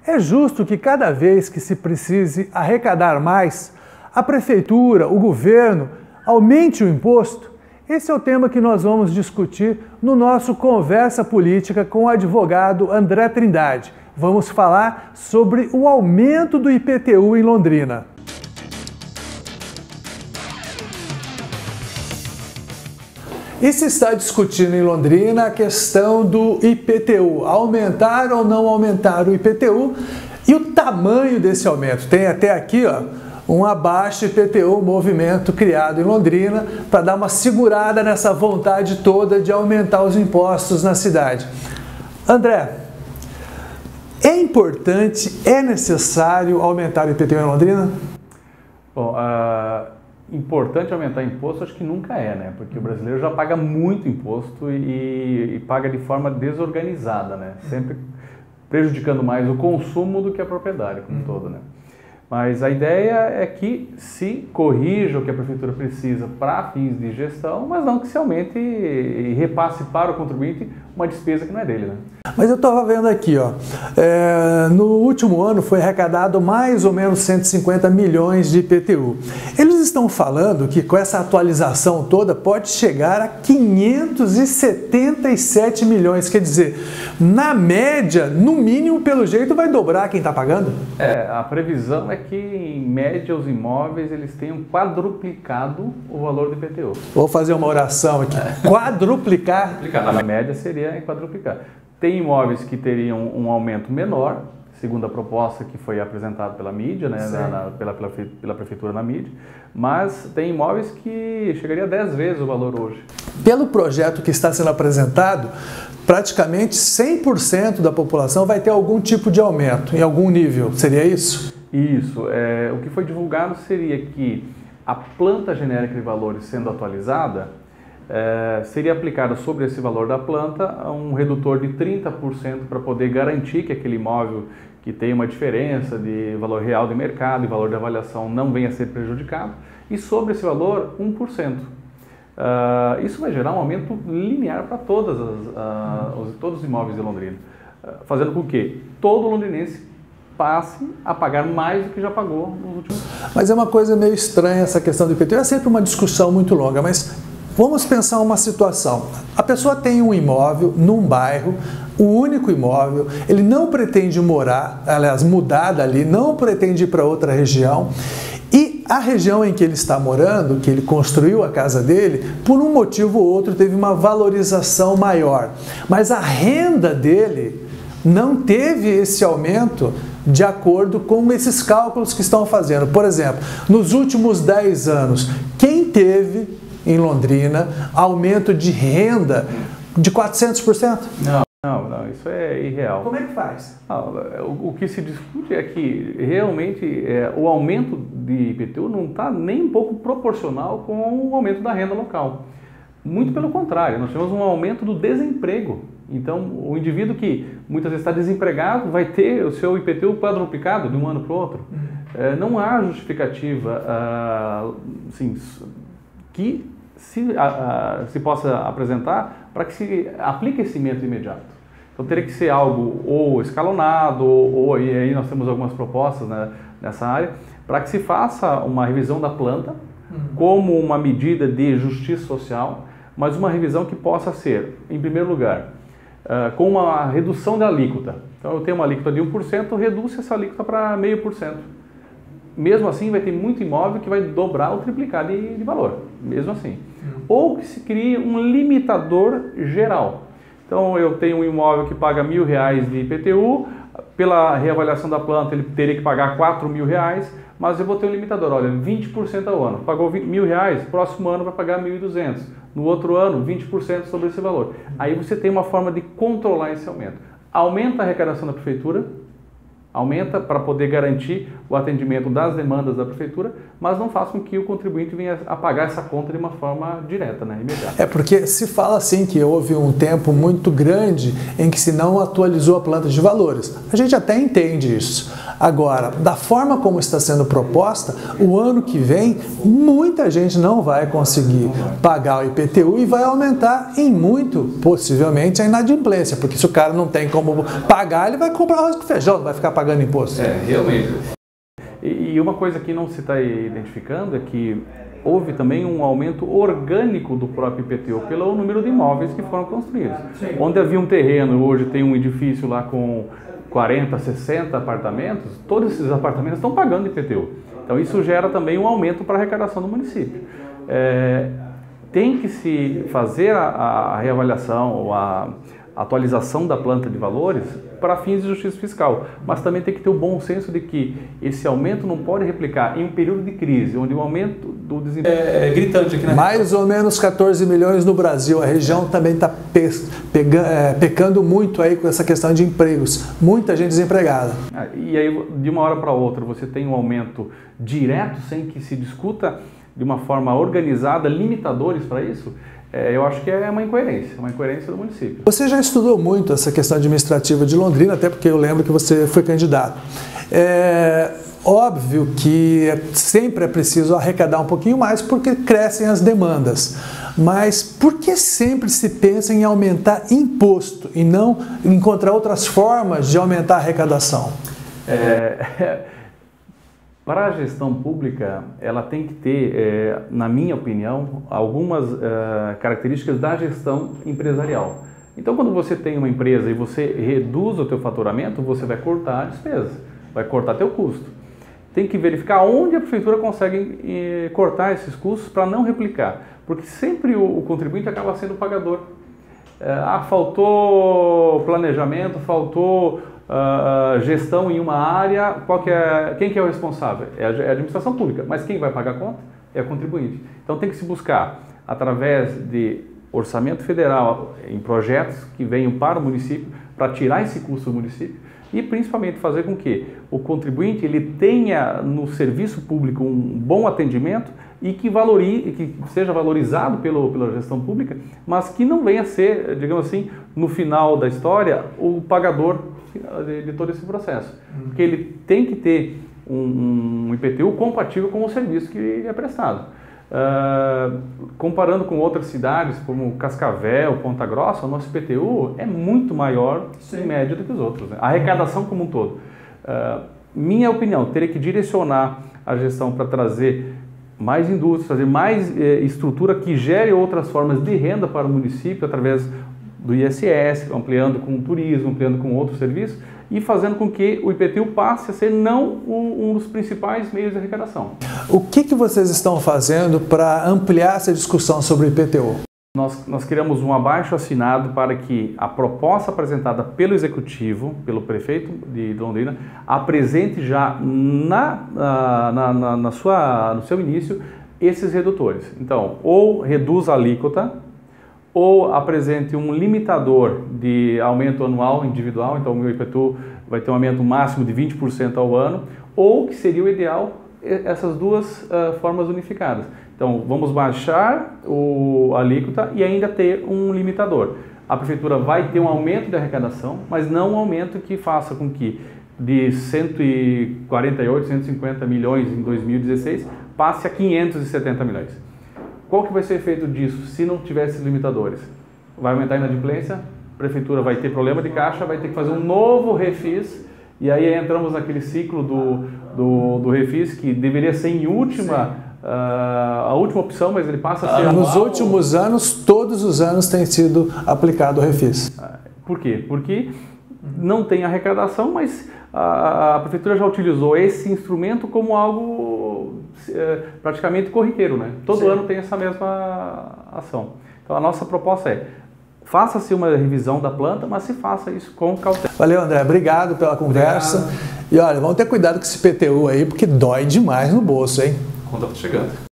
É justo que cada vez que se precise arrecadar mais, a prefeitura, o governo, aumente o imposto? Esse é o tema que nós vamos discutir no nosso Conversa Política com o advogado André Trindade. Vamos falar sobre o aumento do IPTU em Londrina. E se está discutindo em Londrina a questão do IPTU, aumentar ou não aumentar o IPTU e o tamanho desse aumento. Tem até aqui, ó, um Abaixa IPTU, um movimento criado em Londrina para dar uma segurada nessa vontade toda de aumentar os impostos na cidade. André, é importante, é necessário aumentar o IPTU em Londrina? Bom, importante aumentar imposto, acho que nunca é, né? Porque o brasileiro já paga muito imposto e paga de forma desorganizada, né? Sempre prejudicando mais o consumo do que a propriedade como um todo, né? Mas a ideia é que se corrija o que a prefeitura precisa para fins de gestão, mas não que se aumente e repasse para o contribuinte uma despesa que não é dele, né? Mas eu estava vendo aqui, ó, no último ano foi arrecadado mais ou menos 150 milhões de IPTU. Eles estão falando que com essa atualização toda pode chegar a 577 milhões, quer dizer, na média, no mínimo, pelo jeito, vai dobrar quem está pagando? A previsão é que, em média, os imóveis eles tenham quadruplicado o valor do IPTU. Vou fazer uma oração aqui. Quadruplicar? Na média seria quadruplicar. Tem imóveis que teriam um aumento menor, segundo a proposta que foi apresentada pela mídia, né, pela prefeitura na mídia, mas tem imóveis que chegaria a 10 vezes o valor hoje. Pelo projeto que está sendo apresentado, praticamente 100% da população vai ter algum tipo de aumento, em algum nível, seria isso? Isso. O que foi divulgado seria que a planta genérica de valores sendo atualizada, seria aplicado sobre esse valor da planta um redutor de 30% para poder garantir que aquele imóvel que tem uma diferença de valor real de mercado e valor de avaliação não venha a ser prejudicado, e sobre esse valor 1%. Isso vai gerar um aumento linear para todos os imóveis de Londrina, fazendo com que todo londrinense passe a pagar mais do que já pagou nos últimos anos. Mas é uma coisa meio estranha essa questão do IPTU, é sempre uma discussão muito longa, mas vamos pensar uma situação. A pessoa tem um imóvel num bairro, o único imóvel, ele não pretende morar, aliás, mudar dali, não pretende ir para outra região, e a região em que ele está morando, que ele construiu a casa dele, por um motivo ou outro teve uma valorização maior. Mas a renda dele não teve esse aumento de acordo com esses cálculos que estão fazendo. Por exemplo, nos últimos 10 anos, quem teve em Londrina aumento de renda de 400%? Não, isso é irreal. Como é que faz? O que se discute é que realmente o aumento de IPTU não está nem um pouco proporcional com o aumento da renda local. Muito pelo contrário, nós tivemos um aumento do desemprego. Então, o indivíduo que muitas vezes está desempregado vai ter o seu IPTU quadruplicado de um ano para o outro. Não há justificativa assim, que se possa apresentar para que se aplique esse aumento imediato. Então teria que ser algo ou escalonado, e aí nós temos algumas propostas, né, nessa área, para que se faça uma revisão da planta como uma medida de justiça social, mas uma revisão que possa ser, em primeiro lugar, com uma redução da alíquota. Então eu tenho uma alíquota de 1%, reduz essa alíquota para 0,5%. Mesmo assim, vai ter muito imóvel que vai dobrar ou triplicar de valor, mesmo assim. Ou que se crie um limitador geral. Então, eu tenho um imóvel que paga R$1.000 de IPTU, pela reavaliação da planta ele teria que pagar R$4.000, mas eu vou ter um limitador, olha, 20% ao ano. Pagou R$1.000, próximo ano vai pagar 1.200. No outro ano, 20% sobre esse valor. Aí você tem uma forma de controlar esse aumento. Aumenta a arrecadação da prefeitura, aumenta para poder garantir o atendimento das demandas da prefeitura, mas não faz com que o contribuinte venha a pagar essa conta de uma forma direta, né, imediata. É porque se fala assim que houve um tempo muito grande em que se não atualizou a planta de valores. A gente até entende isso. Agora, da forma como está sendo proposta, o ano que vem, muita gente não vai conseguir pagar o IPTU e vai aumentar em muito, possivelmente, a inadimplência, porque se o cara não tem como pagar, ele vai comprar arroz com feijão, não vai ficar pagando pagando imposto. Realmente. E uma coisa que não se está identificando é que houve também um aumento orgânico do próprio IPTU pelo número de imóveis que foram construídos. Sim. Onde havia um terreno, hoje tem um edifício lá com 40, 60 apartamentos, todos esses apartamentos estão pagando IPTU. Então isso gera também um aumento para a arrecadação do município. Tem que se fazer a reavaliação ou a atualização da planta de valores para fins de justiça fiscal, mas também tem que ter o bom senso de que esse aumento não pode replicar em um período de crise, onde o aumento do desemprego é gritante aqui na região. Mais ou menos 14 milhões no Brasil. A região também está pecando muito aí com essa questão de empregos. Muita gente desempregada. E aí, de uma hora para outra, você tem um aumento direto, sem que se discuta de uma forma organizada, limitadores para isso. Eu acho que é uma incoerência do município. Você já estudou muito essa questão administrativa de Londrina, até porque eu lembro que você foi candidato. Óbvio que sempre é preciso arrecadar um pouquinho mais porque crescem as demandas. Mas por que sempre se pensa em aumentar imposto e não encontrar outras formas de aumentar a arrecadação? Para a gestão pública, ela tem que ter, na minha opinião, algumas características da gestão empresarial. Então, quando você tem uma empresa e você reduz o teu faturamento, você vai cortar a despesa, vai cortar teu custo. Tem que verificar onde a prefeitura consegue cortar esses custos para não replicar, porque sempre o contribuinte acaba sendo o pagador. Faltou planejamento, faltou gestão em uma área, quem que é o responsável? É a administração pública, mas quem vai pagar a conta é o contribuinte. Então tem que se buscar, através de orçamento federal, em projetos que venham para o município, para tirar esse custo do município e principalmente fazer com que o contribuinte ele tenha no serviço público um bom atendimento e que seja valorizado pela gestão pública, mas que não venha a ser, digamos assim, no final da história, o pagador de todo esse processo. Porque ele tem que ter um IPTU compatível com o serviço que é prestado. Comparando com outras cidades, como Cascavel, Ponta Grossa, o nosso IPTU é muito maior, em média, do que os outros, né? A arrecadação como um todo. Minha opinião, teria que direcionar a gestão para trazer mais indústria, trazer mais estrutura que gere outras formas de renda para o município através do ISS, ampliando com o turismo, ampliando com outros serviços e fazendo com que o IPTU passe a ser não um dos principais meios de arrecadação. O que vocês estão fazendo para ampliar essa discussão sobre o IPTU? Nós criamos um abaixo-assinado para que a proposta apresentada pelo Executivo, pelo prefeito de Londrina, apresente já no seu início esses redutores. Então, ou reduz a alíquota, ou apresente um limitador de aumento anual individual, então o meu IPTU vai ter um aumento máximo de 20% ao ano, ou, que seria o ideal, essas duas formas unificadas. Então, vamos baixar a alíquota e ainda ter um limitador. A prefeitura vai ter um aumento de arrecadação, mas não um aumento que faça com que de 148, 150 milhões em 2016 passe a 570 milhões. Qual que vai ser o efeito disso se não tivesse limitadores? Vai aumentar a inadimplência, a prefeitura vai ter problema de caixa, vai ter que fazer um novo refis, e aí entramos naquele ciclo do refis que deveria ser em a última opção, mas ele passa a ser Nos últimos anos, todos os anos tem sido aplicado o refis. Por quê? Porque não tem arrecadação, mas a prefeitura já utilizou esse instrumento como algo praticamente corriqueiro, né? Todo ano tem essa mesma ação. Então a nossa proposta é: faça-se uma revisão da planta, mas se faça isso com cautela. Valeu, André. Obrigado pela conversa. Obrigado. E olha, vamos ter cuidado com esse IPTU aí, porque dói demais no bolso, hein? Conta chegando.